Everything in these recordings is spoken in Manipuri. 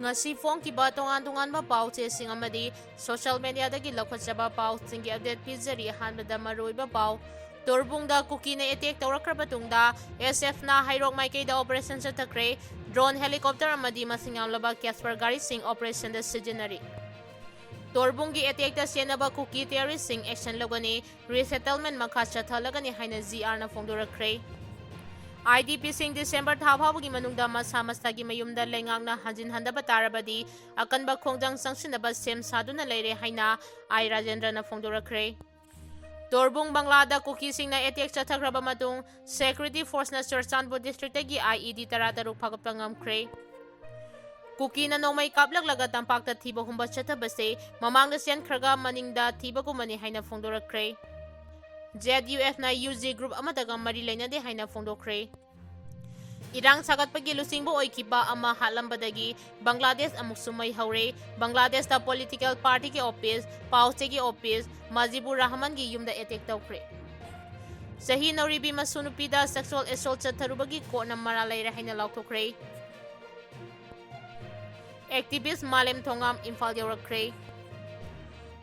ngasi fongkiba tongan-tonganba pau-chesing amadi social media-dagi laukhatjaba pau-singgi update pizari ahanbada maruiba pau Torbungda Kuki na attack tawrakraba tungda SF na Heirok maikaida operation sa Twkhre drone helicopter amadi masingamlaba Casper gari sing operation da sijinari Torbunggi attack da senaba Kuki terrorist sing action logani resettlement makha chathalagani haina ZR na fongdorakre IDP sing December thaphabagi manungda masa masagi mayumda lengangna hanjin handaba tarabadi akanba khongjang sangsinaba sem saduna leire haina I Rajendra na fongdorakre Torbung Banglada Kuki sing na attack chathakraba matung security force na Churchanpur district gi IED tarataruk phagaplangamkre Kuki na Nongmei Kaplaga tampakta thiba humba chathabase mamangda sen khraga maningda thiba kumani haina fongdorakre ZUF na UZ group amadaga mari lainade haina fongdokre Irang sagatpagi lusingbo oikiba ama halambadagi Bangladesh amuk sumai haure Bangladesh da political party ki office pauche ki office Majibur Rahman gi yumda attack tawkre Sahi Nauribi masunupida sexual assault chatharubagi ko na maralaira haina laukthokre Activist Malem Thongam Imphal yaurakre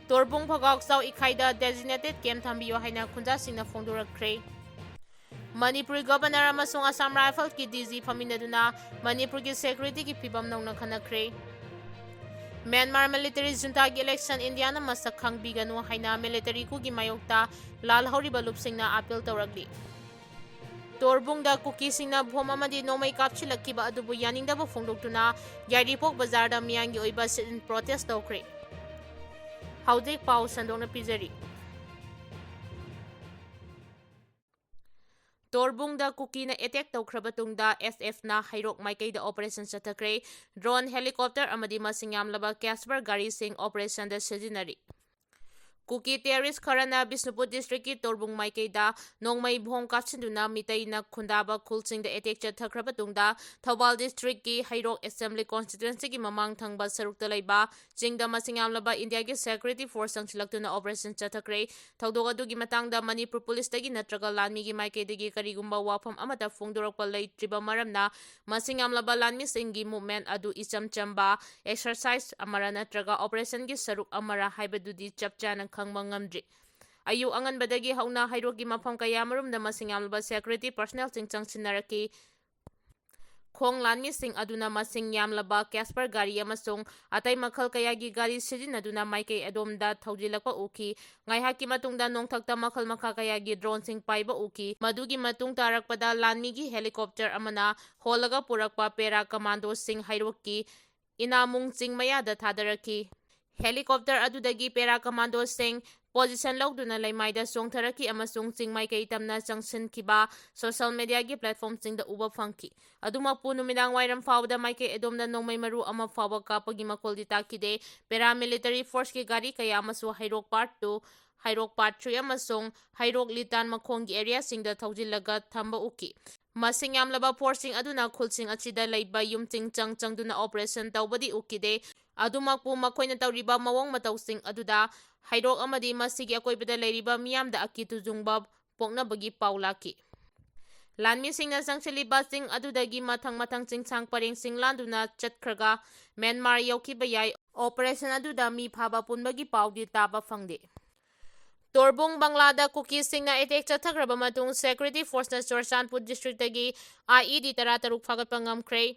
Torbung Phagak Sau Ikhaida designated camp thambiyo haina khunja singna fongdorakre Manipuri governor amasung Assam Rifle ki DG faminaduna Manipur ki security ki phibam nongna khanakre Myanmar military junta ki election Indiana masak khangbiganu haina military ku gi mayokta lal horiba lupsingna appeal tawrakli Torbungda Kuki singna bhom amadi Nongmei kapchilakiba adubu yaningdaba fongdoktuna Yairipok bazarda miyangi oiba sit-in protest tawkre Haudik pau sandongna pizari Torbungda Kuki na attack tawkhraba tungda SF na Heirok maikaida operation sa Twkhre drone helicopter amadi masingamlaba Casper gari sing operation da sijinari Kuki terrorist kharana Bishnupur district ki Torbung maikaida Nongmei bhom kapchinduna mitai na khundaba khulsing da attack chathakraba tungda Thobal district ki Heirok assembly constituency ki mamang thangba sarukta leiba jingda masingamlaba India ki security force sangsilaktuna operation chathakre thawdok adugi matangda Manipur police tagi natraga lanmi gi maikaidagi karigumba wafam amata fongdorakpa leitriba maramna masingamlaba lanmi singgi movement adu icham chamba exercise amara natraga operation gi saruk amara haibadudi chapchana khangma ngamdri ayu anganbadagi hauna Heirok gi mafam kaya marumda masingamlaba security personnel chingchang sinaraki Khong lanmi sing aduna masing yamlaba Casper gari amasung atay makhal kayagi gari sijinaduna maikay adomda thawjilakpa uki ngaihaki matungda nongthakta makhal makha kayagi drone sing paiba uki madugi matung tarakpada lanmi gi helicopter amana holaga purakpa pera commando sing Heirok ki inamung ching mayada thadaraki helicopter adudagi para commando sing position lawduna laimaida songtharaki amasung chingmai kei tamna changsinkiba social media gi platform sing da uba phangki aduma pu numidang wairam fawda maike edomna nongmai maru ama fawa kapagi makoldi takide paramilitary force ki gari kaya amasu Heirok part 2 Heirok part 3 amasung Heirok litan makhongi area sing da thawjilaga thamba uki masing yamlaba forcing aduna khulsing achida leiba yumting changduna operation tawbadi ukide adumakpu makoina tawriba mawong matawsing aduda Heirok amadi masigi akoibada leiriba miyamda akitu jungba poknabagi paulaki lanmi singna sangchiliba sing adudagi mathang chingsang pareng sing landuna chatkhraga Myanmar yaukiba yai operation aduda mi phaba punbagi paudi taba fangde Torbung Banglada Kuki singna attack chathakraba matung security force na Churchanpur district tagi IED tarataruk phagatpa ngamkre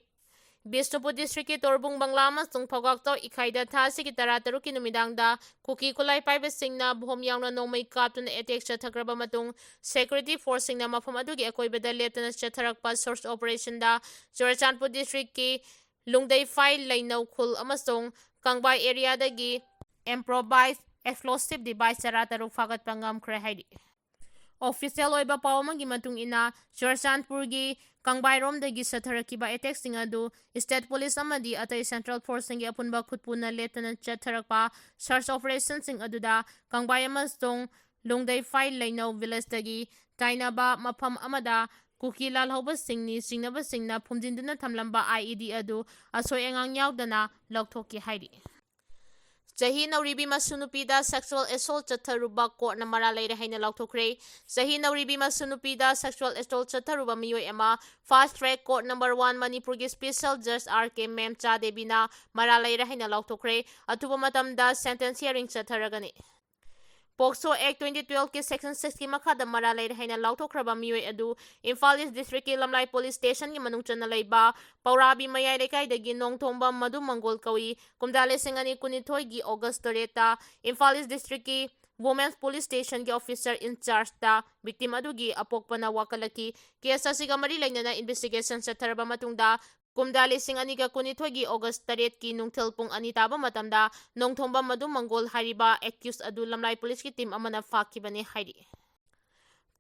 Bishnupur district ki Torbung Bangla amasung Phagaktaw Ikhaida thasi ki tarataruk ki numidangda Kuki kulai paiba singna bhom yangna Nongmei kaptuna attack chathakraba matung security force singna mafam adugi akoibada leptana chatharakpa source operation da Churchanpur district ki Lungdai Phai Lainau Khul amasung Kangbai area dagi improvised explosive device tarataruk phagatpa ngamkre haidi Official oiba pawamagi matung ina Churchanpur gi Kangbayrom dagi satharakiba attack singadu state police amadi atay central force singi apunba khutpuna letana chatharakpa search operation sing aduda Kangbay amasung Lungdai Phai Lainau village dagi Tainaba mafam amada Kuki lalhauba singni singnaba singna phumjinduna thamlamba IED adu asoi engang yaudana laukthokki haidi Chahi Nauribi Masunupida sexual assault Chataruba court Namara later Haina Lautokre. Chahi Nauribi Masunupida sexual assault Chataruba Miyo Emma. Fast track court number 1 Manipur special judge RK Mem Cha Debina Mara later Haina Lautokre. Atuba Matamda sentence hearing Chataragani. Pokso Act 2012 के Section 6 की मखादा मरा लेर हैना लाउथोख्रबा मियोय अदु इम्फाल ईस्ट डिस्ट्रिक्ट की लमलाई पुलिस स्टेशन की मनुंग चना लेबा पौराबी मयाय लेकाइदगी नोंगथोंबा मधु मंगोल कवी कुमदाले सिंगनी कुनिथोय की अगस्त तरेता इम्फाल ईस्ट डिस्ट्रिक्ट की वुमेन्स पुलिस स्टेशन के ऑफिसर इंचार्ज ता विक्टिम अदुगी अपोकपना वाकलकी केस असिगा मरी लेना इन्वेस्टिगेशन चथरबा मतुंगदा कुमदाले सिंगनीगा कुनिथोगी अगस्त तरेत की नुंगथल पुंग अनि ताबा मतमदा नोंगथोंबा मधु मंगोल हारिबा एक्यूज अदु लमलाई पुलिस की टीम अमना फाकिबने हाइरी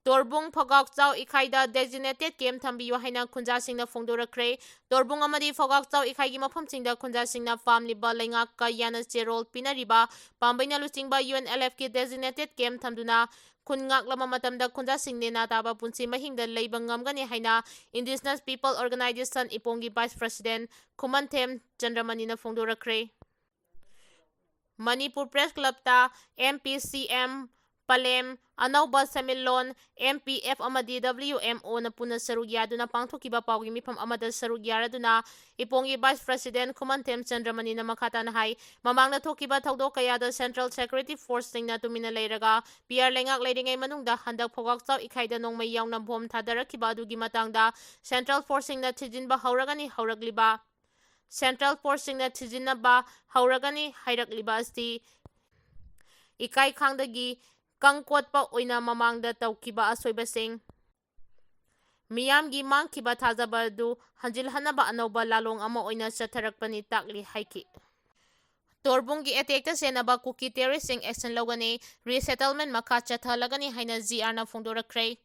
तोरबुंग फगाकचाव इखाइदा डेजिग्नेटेड कैम्प थम्बियो हाइना खुंजासिंगना फोंदोरख्रे तोरबुंग अमदी फगाकचाव इखाइगी मफमसिंगदा खुंजासिंगना फामलिबा लेंगाक का याना चेरोल पिनरिबा पांबैना लुचिंगबा UNLF की डेजिग्नेटेड कैम्प थम्दुना खुनगाकलमा मतमदा खुंजासिंगने नाताबा पुंसी महिंगदा लेबा ngamgani haina Indigenous People Organization इपोंगी वाइस प्रेसिडेंट खुमनथेम चंद्रमणिना फोंदोरख्रे मणिपुर प्रेस क्लब ता MPCM Palem Anauba Samilon MPF Amadi WMO na puna sarug yaduna pangthukiba pawgi mifam amada sarug yaraduna ipongi Vice President Kumantem Chandramani na makata na hai mamang na thokiba thawdo kayada Central Security Force sing na tumina leiraga PR lengak leiringai manungda handak phogakchaw ikhaida nongmai yauna bom thadarakiba adugi matangda Central Force sing na thijinba hauragani hauragliba Central Force sing na thijinaba hauragani hairagliba asti ikai khangdagi Kangkotpa oina mamangda tawkiba asoibasing miyamgi mangkiba thajabadu hanjilhanaba anauba lalong ama oina chatharakpani takli haiki Torbungi attack senaba Kuki terroristing action logani resettlement makha chathalagani haina GR na phongdorakre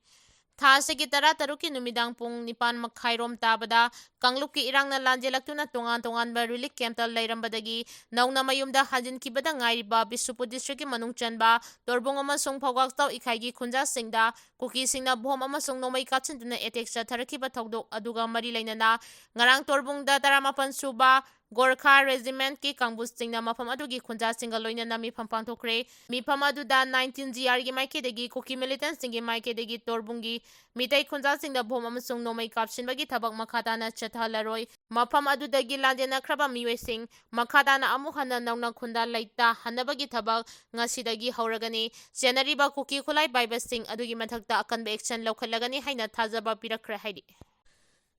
Thasegi tara taruki numidang pung nipan makhairom tabada Kangluki irang na lanjelaktuna tongan ba relief camp tal lairambadagi nauna mayumda hanjin kibada ngairiba Bisupu district manung chanba torbung amasung phogaktaw ikhaigi khunja singda Kuki singna bom amasung Nongmei Kaplaga attack chatharkiba thawdok aduga mari lainana ngarang torbung da 18 suba Gorkha Regiment ki kangbus singna mafam adugi khunja singa loina na mifam pangthokre mifam aduda 19 GR gi maikidegi Kuki militant singi maikidegi torbungi mitai khunja singda bom amasung Nongmei Kaplaga thabak makhata na chathalaroi mafam adudagi landena khraba miwe sing makhata na amu hana nauna khunda laita hanabagi thabak ngasidagi hauragani January Kuki khulai baiba sing adugi mathakta akanba action lokhalagani haina thajaba pirakre haidi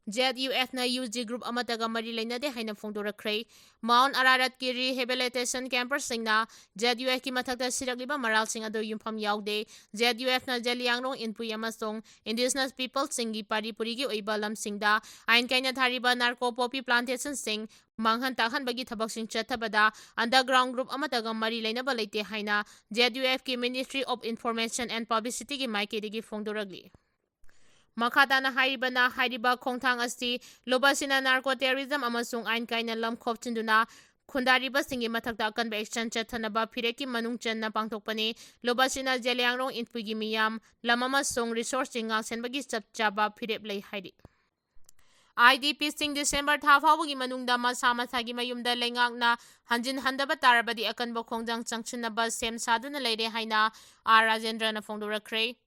ZUF na UG group amataga mari lainade haina phongdorakre Mount Ararat ki rehabilitation campers singna ZUF ki mathakta siragliba maral sing ado yumpham yaude ZUF na jaliangrong inpui amasong Indigenous people singi Manipuri gi oiba lam singda ain kaina thariba narco poppy plantation sing manghan takhan bagi thabak sing chathabada underground group amataga mari lainaba leite haina ZUF ki Ministry of Information and Publicity gi maike digi phongdoragli Makhatana hariba khongthang asi lobasina narco terrorism amasung ain kaina lam khopchinduna khundariba singi mathakta akanba action chathanaba phireki manung channa pangthokpani lobasina jeliangrong inpuigi miyam lamama song resource jinga senbagi chapchaba phirep lei haidi IDP sing December tha fawgi manungda masa masagi mayumda lengakna hanjin handaba tarabadi akanba khongjang changchinaba sem saduna leire haina Rajendra na phongdorakre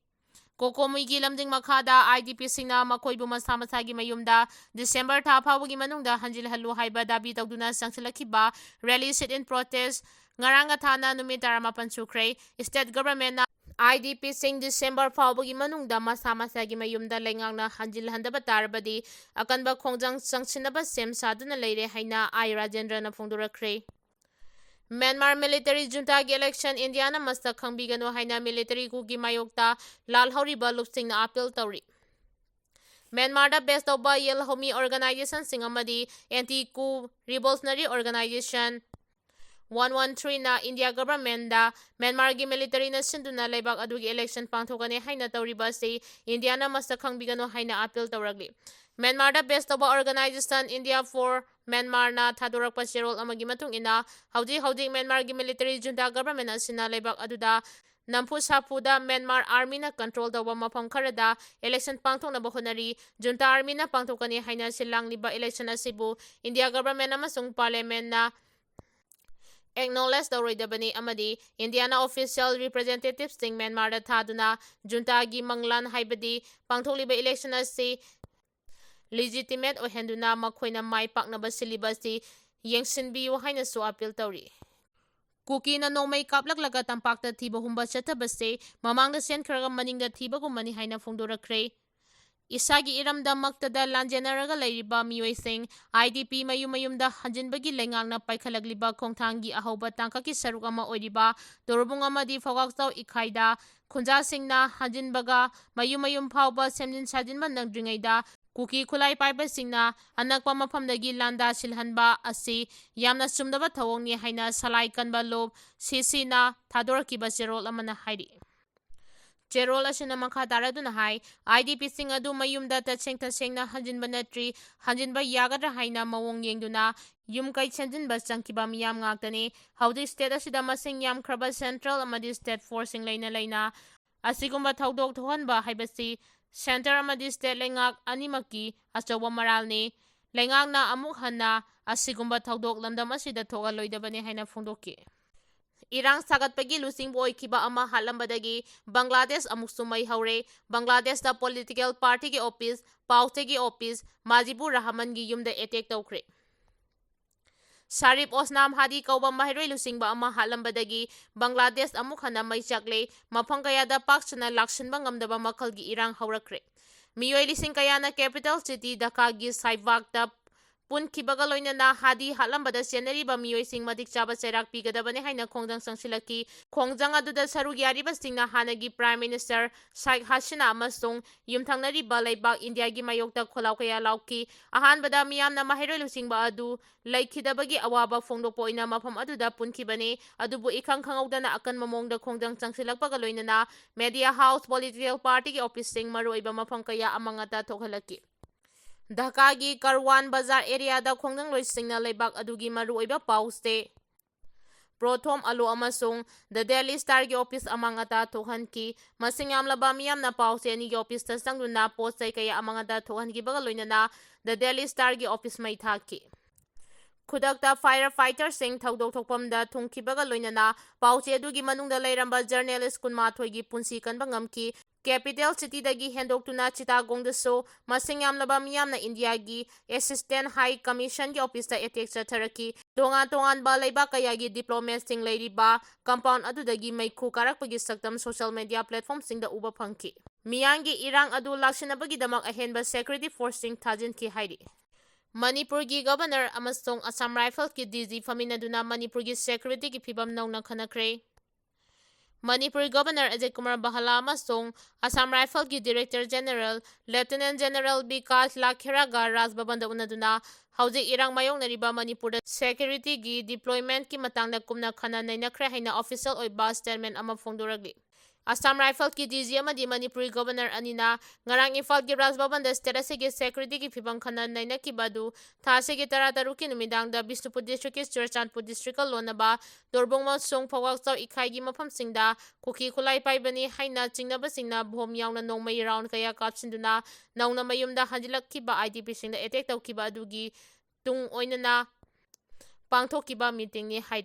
Kokomigi lamding makhada IDP singna makoibu masa masagi mayumda December tha phawgi manungda hanjil halu haiba dabi tawduna sangsilakiba rally sit in protest ngaranga thana numit 18 sukre state government na IDP sing December phawgi manungda masa masagi mayumda lengangna hanjil handaba tarbadi akanba khongjang sangsinaba sem saduna leire haina Rajendra na phongdorakre Myanmar military junta gi election Indiana masta khangbigano haina military ku gi mayokta lalhauri balupsing na appeal tawri Myanmar da best of yel homi organization singamadi anti coup revolutionary organization 113 na India government da Myanmar gi military na sinduna leibak adugi election pangthokane haina tawriba se Indiana masta khangbigano haina appeal tawragli Myanmar da best of organization India for Myanmar na thadorakpa serol amagi matung ina hauji Myanmar gi military junta government asina leibak aduda nampu sapuda Myanmar army na control dawa mafam kharada election pangthokna bahonari junta army na pangthokani haina silang liba election asibu India government amasung parliament na acknowledge tꯧꯔꯣꯏꯗꯕꯅꯤ ꯑꯃꯗꯤ ꯏꯟꯗꯤꯌꯥꯅ ꯑꯣꯐꯤꯁꯤꯌꯦꯜ ꯔꯤꯄ꯭ꯔꯖꯦꯟꯇꯦꯇꯤꯚꯁꯤꯡ ꯃ꯭ꯌꯥꯟꯃꯥꯔꯗ ꯊꯥꯗꯨꯅ ꯖꯨꯟꯇꯥꯒꯤ ꯃꯪꯂꯥꯟ ꯍꯥꯏꯕꯗꯤ ꯄꯥꯡꯊꯣꯛꯂꯤꯕ ꯏꯂꯦꯛꯁꯟ ꯑꯁꯤ ꯂꯤꯖꯤꯇꯤꯃꯦꯠ ꯑꯣꯏꯍꯟꯗꯨꯅ ꯃꯈꯣꯏꯅ ꯃꯥꯏ ꯄꯥꯛꯅꯕ ꯁꯤꯜꯂꯤꯕ ꯑꯁꯤ ꯌꯦꯡꯁꯤꯟꯕꯤꯌꯨ ꯍꯥꯏꯅꯁꯨ ꯑꯄꯤꯜ ꯇꯧꯔꯤ꯫ ꯀꯨꯀꯤꯅ ꯅꯣꯡꯃꯩ ꯀꯥꯞꯂꯛꯂꯒ ꯇꯝꯄꯥꯛꯇ ꯊꯤꯕ ꯍꯨꯝꯕ ꯆꯠꯊꯕꯁꯦ ꯃꯃꯥꯡꯗ ꯆꯦꯟꯈ꯭ꯔꯒ ꯃꯅꯤꯡꯗ ꯊꯤꯕꯒꯨꯝꯕꯅꯤ ꯍꯥꯏꯅ ꯐꯣꯡꯗꯣꯔꯛꯈ꯭ꯔꯦ꯫ ꯏꯁꯥꯒꯤ ꯏꯔꯝꯗꯃꯛꯇꯗ ꯂꯥꯟꯖꯦꯟꯅꯔꯒ ꯂꯩꯔꯤꯕ ꯃꯤꯑꯣꯏꯁꯤꯡ IDP ꯃꯌꯨꯝ ꯃꯌꯨꯝꯗ ꯍꯟꯖꯤꯟꯕꯒꯤ ꯂꯩꯉꯥꯛꯅ ꯄꯥꯏꯈꯠꯂꯛꯂꯤꯕ ꯈꯣꯡꯊꯥꯡꯒꯤ ꯑꯍꯧꯕ ꯇꯥꯡꯀꯛꯀꯤ ꯁꯔꯨꯛ ꯑꯃ ꯑꯣꯏꯔꯤꯕ ꯇꯣꯔꯕꯨꯡ ꯑꯃꯗꯤ ꯐꯧꯒꯥꯛꯆꯥꯎ ꯏꯈꯥꯏꯗ ꯈꯨꯟꯖꯥꯁꯤꯡꯅ ꯍꯟꯖꯤꯟꯕꯒ ꯃꯌꯨꯝ ꯃꯌꯨꯝ ꯐꯥꯎꯕ ꯁꯦꯝꯖꯤꯟ ꯁꯥꯖꯤꯟꯕ ꯅꯪꯗ꯭ꯔꯤꯉꯩꯗ ꯀꯨꯀꯤ ꯈꯨꯠꯂꯥꯏ ꯄꯥꯏꯕꯁꯤꯡꯅ ꯑꯅꯛꯄ ꯃꯐꯝꯗꯒꯤ ꯂꯥꯟꯗꯥ ꯁꯤꯜꯍꯟꯕ ꯑꯁꯤ ꯌꯥꯝꯅ ꯆꯨꯝꯗꯕ ꯊꯧꯑꯣꯡꯅꯤ ꯍꯥꯏꯅ ꯁꯂꯥꯏ ꯀꯟꯕ ꯂꯣꯞ ꯁꯤꯁꯤꯅ ꯊꯥꯗꯣꯔꯛꯈꯤꯕ ꯆꯦꯔꯣꯜ ꯑꯃꯅ ꯍꯥꯏꯔꯤ꯫ ꯆꯦꯔꯣꯜ ꯑꯁꯤꯅ ꯃꯈꯥ ꯇꯥꯔꯗꯨꯅ ꯍꯥꯏ IDPꯁꯤꯡ ꯑꯗꯨ ꯃꯌꯨꯝꯗ ꯇꯁꯦꯡꯅ ꯍꯟꯖꯤꯟꯕ ꯅꯠꯇ꯭ꯔꯤ, ꯍꯟꯖꯤꯟꯕ ꯌꯥꯒꯗ꯭ꯔꯥ ꯍꯥꯏꯅ ꯃꯑꯣꯡ ꯌꯦꯡꯗꯨꯅ ꯌꯨꯝ ꯀꯩ ꯁꯦꯝꯖꯤꯟꯕ ꯆꯪꯈꯤꯕ ꯃꯤꯌꯥꯝ ꯉꯥꯛꯇꯅꯤ꯫ ꯍꯧꯖꯤꯛ ꯁ꯭ꯇꯦꯠ ꯑꯁꯤꯗ ꯃꯁꯤꯡ ꯌꯥꯝꯈ꯭ꯔꯕ ꯁꯦꯟꯇ꯭ꯔꯦꯜ ꯑꯃꯗꯤ ꯁ꯭ꯇꯦꯠ ꯐꯣꯔꯁꯁꯤꯡ ꯂꯩꯅ ꯑꯁꯤꯒꯨꯝꯕ ꯊꯧꯗꯣꯛ ꯊꯣꯛꯍꯟꯕ ꯍꯥꯏꯕꯁꯤ ꯁꯦꯟꯇꯔ ꯑꯃꯗꯤ ꯁ꯭ꯇꯦꯠ ꯂꯩꯉꯥꯛ ꯑꯅꯤꯃꯛꯀꯤ ꯑꯆꯧꯕ ꯃꯔꯥꯜꯅꯤ꯫ ꯂꯩꯉꯥꯛꯅ ꯑꯃꯨꯛ ꯍꯟꯅ ꯑꯁꯤꯒꯨꯝꯕ ꯊꯧꯗꯣꯛ ꯂꯝꯗꯝ ꯑꯁꯤꯗ ꯊꯣꯛꯍꯜꯂꯣꯏꯗꯕꯅꯤ ꯍꯥꯏꯅ ꯐꯣꯡꯗꯣꯛꯈꯤ꯫ ꯏꯔꯥꯡ ꯁꯥꯒꯠꯄꯒꯤ ꯂꯨꯆꯤꯡꯕ ꯑꯣꯏꯈꯤꯕ ꯑꯃ ꯍꯥꯠꯂꯝꯕꯗꯒꯤ ꯕꯪꯒ꯭ꯂꯥꯗꯦꯁ ꯑꯃꯨꯛꯁꯨ ꯃꯩ ꯍꯧꯔꯦ꯫ ꯕꯪꯒ꯭ꯂꯥꯗꯦꯁꯇ ꯄꯣꯂꯤꯇꯤꯀꯦꯜ ꯄꯥꯔꯇꯤꯒꯤ ꯑꯣꯐꯤꯁ, ꯄꯥꯎꯆꯦꯒꯤ ꯑꯣꯐꯤꯁ, ꯃꯥꯖꯤꯕꯨꯔ ꯔꯍꯃꯟꯒꯤ ꯌꯨꯝꯗ ꯑꯦꯇꯦꯛ ꯇꯧꯈ꯭ꯔꯦ꯫ ꯁꯥꯔꯤꯐ ꯑꯣꯁꯅꯥꯝ ꯍꯥꯗꯤ ꯀꯧꯕ ꯃꯍꯩꯔꯣꯏ ꯂꯨꯆꯤꯡꯕ ꯑꯃ ꯍꯥꯠꯂꯝꯕꯗꯒꯤ ꯕꯪꯒ꯭ꯂꯥꯗꯦꯁ ꯑꯃꯨꯛ ꯍꯟꯅ ꯃꯩ ꯆꯥꯛꯂꯦ꯫ ꯃꯐꯝ ꯀꯌꯥꯗ ꯄꯥꯛ ꯁꯟꯅ ꯂꯥꯛꯁꯤꯟꯕ ꯉꯝꯗꯕ ꯃꯈꯜꯒꯤ ꯏꯔꯥꯡ ꯍꯧꯔꯛꯈ꯭ꯔꯦ꯫ ꯃꯤꯑꯣꯏ ꯂꯤꯁꯤꯡ ꯀꯌꯥꯅ ꯀꯦꯄꯤꯇꯦꯜ ꯁꯤꯇꯤ ꯙꯥꯀꯥꯒꯤ ꯁꯥꯏꯕꯥꯛꯇ ꯄꯨꯟꯈꯤꯕꯒ ꯂꯣꯏꯅꯅ ꯍꯥꯗꯤ ꯍꯥꯠꯂꯝꯕꯗ ꯆꯦꯟꯅꯔꯤꯕ ꯃꯤꯑꯣꯏꯁꯤꯡ ꯃꯇꯤꯛ ꯆꯥꯕ ꯆꯩꯔꯥꯛ ꯄꯤꯒꯗꯕꯅꯤ ꯍꯥꯏꯅ ꯈꯣꯡꯖꯪ ꯆꯪꯁꯤꯜꯂꯛꯈꯤ꯫ ꯈꯣꯡꯖꯪ ꯑꯗꯨꯗ ꯁꯔꯨꯛ ꯌꯥꯔꯤꯕꯁꯤꯡꯅ ꯍꯥꯟꯅꯒꯤ ꯄ꯭ꯔꯥꯏꯝ ꯃꯤꯅꯤꯁꯇꯔ ꯁꯥꯏꯈ ꯍꯁꯤꯅꯥ ꯑꯃꯁꯨꯡ ꯌꯨꯝꯊꯪꯅꯔꯤꯕ ꯂꯩꯕꯥꯛ ꯏꯟꯗꯤꯌꯥꯒꯤ ꯃꯥꯌꯣꯛꯇ ꯈꯣꯜꯂꯥꯎ ꯀꯌꯥ ꯂꯥꯎꯈꯤ꯫ ꯑꯍꯥꯟꯕꯗ ꯃꯤꯌꯥꯝꯅ ꯃꯍꯩꯔꯣꯏ ꯂꯨꯆꯤꯡꯕ ꯑꯗꯨ ꯂꯩꯈꯤꯗꯕꯒꯤ ꯑꯋꯥꯕ ꯐꯣꯡꯗꯣꯛꯄ ꯑꯣꯏꯅ ꯃꯐꯝ ꯑꯗꯨꯗ ꯄꯨꯟꯈꯤꯕꯅꯤ꯫ ꯑꯗꯨꯕꯨ ꯏꯈꯪ ꯈꯪꯍꯧꯗꯅ ꯑꯀꯟꯕ ꯃꯑꯣꯡꯗ ꯈꯣꯡꯖꯪ ꯆꯪꯁꯤꯜꯂꯛꯄꯒ ꯂꯣꯏꯅꯅ ꯃꯦꯗꯤꯌꯥ ꯍꯥꯎꯁ, ꯄꯣꯂꯤꯇꯤꯀꯦꯜ ꯄꯥꯔꯇꯤꯒꯤ ꯑꯣꯐꯤꯁꯁꯤꯡ, ꯃꯔꯨꯑꯣꯏꯕ ꯃꯐꯝ ꯀꯌꯥ ꯑꯃꯥꯡ ꯑꯇꯥ ꯊꯣꯛꯍꯜꯂꯛꯈꯤ꯫ ꯙꯥꯀꯥꯒꯤ ꯀꯔꯋꯥꯟ ꯕꯖꯥꯔ ꯑꯦꯔꯤꯌꯥꯗ ꯈꯣꯡꯖꯪꯂꯣꯏꯁꯤꯡꯅ ꯂꯩꯕꯥꯛ ꯑꯗꯨꯒꯤ ꯃꯔꯨꯑꯣꯏꯕ ꯄꯥꯎ-ꯆꯦ, ꯄ꯭ꯔꯣꯊꯣꯝ ꯑꯥꯂꯣ ꯑꯃꯁꯨꯡ ꯗ ꯗꯦꯂꯤ ꯁ꯭ꯇꯥꯔꯒꯤ ꯑꯣꯐꯤꯁ ꯑꯃꯥꯡ ꯑꯇꯥ ꯊꯣꯛꯍꯟꯈꯤ꯫ ꯃꯁꯤꯡ ꯌꯥꯝꯂꯕ ꯃꯤꯌꯥꯝꯅ ꯄꯥꯎ-ꯆꯦ ꯑꯅꯤꯒꯤ ꯑꯣꯐꯤꯁꯇ ꯆꯪꯗꯨꯅ ꯄꯣꯠ-ꯆꯩ ꯀꯌꯥ ꯑꯃꯥꯡ ꯑꯇꯥ ꯊꯣꯛꯍꯟꯈꯤꯕꯒ ꯂꯣꯏꯅꯅ ꯗ ꯗꯦꯂꯤ ꯁ꯭ꯇꯥꯔꯒꯤ ꯑꯣꯐꯤꯁ ꯃꯩ ꯊꯥꯈꯤ꯫ ꯈꯨꯗꯛꯇ ꯐꯥꯏꯌꯔ ꯐꯥꯏꯇꯔꯁꯤꯡ ꯊꯧꯗꯣꯛ ꯊꯣꯛꯐꯝꯗ ꯊꯨꯡꯈꯤꯕꯒ ꯂꯣꯏꯅꯅ ꯄꯥꯎ-ꯆꯦ ꯑꯗꯨꯒꯤ ꯃꯅꯨꯡꯗ ꯂꯩꯔꯝꯕ ꯖꯔꯅꯦꯂꯤꯁꯠ 22ꯒꯤ ꯄꯨꯟꯁꯤ ꯀꯟꯕ ꯉꯝꯈꯤ꯫ ꯀꯦꯄꯤꯇꯦꯜ ꯁꯤꯇꯤꯗꯒꯤ ꯍꯦꯟꯗꯣꯛꯇꯨꯅ ꯆꯤꯇꯥꯒꯣꯡꯗꯁꯨ ꯃꯁꯤꯡ ꯌꯥꯝꯂꯕ ꯃꯤꯌꯥꯝꯅ ꯏꯟꯗꯤꯌꯥꯒꯤ ꯑꯦꯁꯤꯁꯇꯦꯟꯠ ꯍꯥꯏ ꯀꯃꯤꯁꯟꯒꯤ ꯑꯣꯐꯤꯁꯇ ꯑꯦꯇꯦꯛ ꯆꯠꯊꯔꯛꯈꯤ꯫ ꯇꯣꯉꯥꯟ ꯇꯣꯉꯥꯟꯕ ꯂꯩꯕꯥꯛ ꯀꯌꯥꯒꯤ ꯗꯤꯄ꯭ꯂꯣꯃꯦꯠꯁꯤꯡ ꯂꯩꯔꯤꯕ ꯀꯝꯄꯥꯎꯟꯠ ꯑꯗꯨꯗꯒꯤ ꯃꯩꯈꯨ ꯀꯥꯔꯛꯄꯒꯤ ꯁꯛꯇꯝ ꯁꯣꯁꯤꯌꯦꯜ ꯃꯤꯗꯤꯌꯥ ꯄ꯭ꯂꯦꯠꯐꯣꯔꯝꯁꯤꯡꯗ ꯎꯕ ꯐꯪꯈꯤ꯫ ꯃꯤꯌꯥꯝꯒꯤ ꯏꯔꯥꯡ ꯑꯗꯨ ꯂꯥꯛꯁꯤꯟꯅꯕꯒꯤꯗꯃꯛ ꯑꯍꯦꯟꯕ ꯁꯦꯀ꯭ꯌꯨꯔꯤꯇꯤ ꯐꯣꯔꯁꯁꯤꯡ ꯊꯥꯖꯤꯟꯈꯤ ꯍꯥꯏꯔꯤ꯫ ꯃꯅꯤꯄꯨꯔꯒꯤ ꯒꯚꯔꯅꯔ ꯑꯃꯁꯨꯡ ꯑꯁꯥꯝ ꯔꯥꯏꯐꯜꯁꯀꯤ DG ꯐꯝꯃꯤꯟꯅꯗꯨꯅ ꯃꯅꯤꯄꯨꯔꯒꯤ ꯁꯦꯀ꯭ꯌꯨꯔꯤꯇꯤꯒꯤ ꯐꯤꯚꯝ ꯅꯧꯅ ꯈꯟꯅꯈ꯭ꯔꯦ꯫ ꯃꯅꯤꯄꯨꯔ ꯒꯚꯔꯅꯔ ꯑꯖꯤꯠ ꯀꯨꯃꯥꯔ ꯕꯍꯥꯂꯥ ꯑꯃꯁꯨꯡ ꯑꯁꯥꯝ ꯔꯥꯏꯐꯜꯒꯤ director general lieutenant general Bikash ꯂꯥꯈꯦꯔꯥꯒ ꯔꯥꯖꯚꯕꯟꯗ ꯎꯅꯗꯨꯅ ꯍꯧꯖꯤꯛ ꯏꯔꯥꯡ ꯃꯥꯌꯣꯛꯅꯔꯤꯕ ꯃꯅꯤꯄꯨꯔꯗ ꯁꯦꯀ꯭ꯌꯨꯔꯤꯇꯤꯒꯤ ꯗꯤꯄ꯭ꯂꯣꯏꯃꯦꯟꯠꯀꯤ ꯃꯇꯥꯡꯗ ꯀꯨꯞꯅ ꯈꯟꯅ ꯅꯩꯅꯈ꯭ꯔꯦ ꯍꯥꯏꯅ ꯑꯣꯐꯤꯁꯤꯌꯦꯜ ꯑꯣꯏꯕ ꯁ꯭ꯇꯦꯠꯃꯦꯟꯠ ꯑꯃ ꯐꯣꯡꯗꯣꯔꯛꯂꯤ꯫ ꯑꯁꯥꯝ ꯔꯥꯏꯐꯜꯁꯀꯤ DG ꯑꯃꯗꯤ ꯃꯅꯤꯄꯨꯔꯤ ꯒꯚꯔꯅꯔ ꯑꯅꯤꯅ ꯉꯔꯥꯡ ꯏꯝꯐꯥꯜꯒꯤ ꯔꯥꯖꯚꯕꯟꯗ ꯁ꯭ꯇꯦꯠ ꯑꯁꯤꯒꯤ ꯁꯦꯀ꯭ꯌꯨꯔꯤꯇꯤꯒꯤ ꯐꯤꯚꯝ ꯈꯟꯅ ꯅꯩꯅꯈꯤꯕ ꯑꯗꯨ ꯊꯥ ꯑꯁꯤꯒꯤ 13ꯀꯤ ꯅꯨꯃꯤꯗꯥꯡꯗ ꯕꯤꯁꯅꯨꯄꯨꯔ ꯗꯤꯁꯇ꯭ꯔꯤꯛꯀꯤ ꯆꯨꯔꯆꯥꯟꯄꯨꯔ ꯗꯤꯁꯇ꯭ꯔꯤꯛꯀ ꯂꯣꯟꯅꯕ ꯇꯣꯔꯕꯨꯡ ꯑꯃꯁꯨꯡ ꯐꯧꯒꯥꯛꯆꯥꯎ ꯏꯈꯥꯏꯒꯤ ꯃꯐꯝꯁꯤꯡꯗ ꯀꯨꯀꯤ ꯈꯨꯠꯂꯥꯏ ꯄꯥꯏꯕꯅꯤ ꯍꯥꯏꯅ ꯆꯤꯡꯅꯕꯁꯤꯡꯅ ꯕꯣꯝ ꯌꯥꯎꯅ ꯅꯣꯡꯃꯩ ꯔꯥꯎꯟ ꯀꯌꯥ ꯀꯥꯞꯁꯤꯟꯗꯨꯅ ꯅꯧꯅ ꯃꯌꯨꯝꯗ ꯍꯟꯖꯤꯜꯂꯛꯈꯤꯕ IDPꯁꯤꯡꯗ ꯑꯦꯇꯦꯛ ꯇꯧꯈꯤꯕ ꯑꯗꯨꯒꯤ ꯇꯨꯡ ꯑꯣꯏꯅꯅ ꯄꯥꯡꯊꯣꯛꯈꯤꯕ ꯃꯤꯇꯤꯡꯅꯤ ꯍꯥꯏꯔꯤ꯫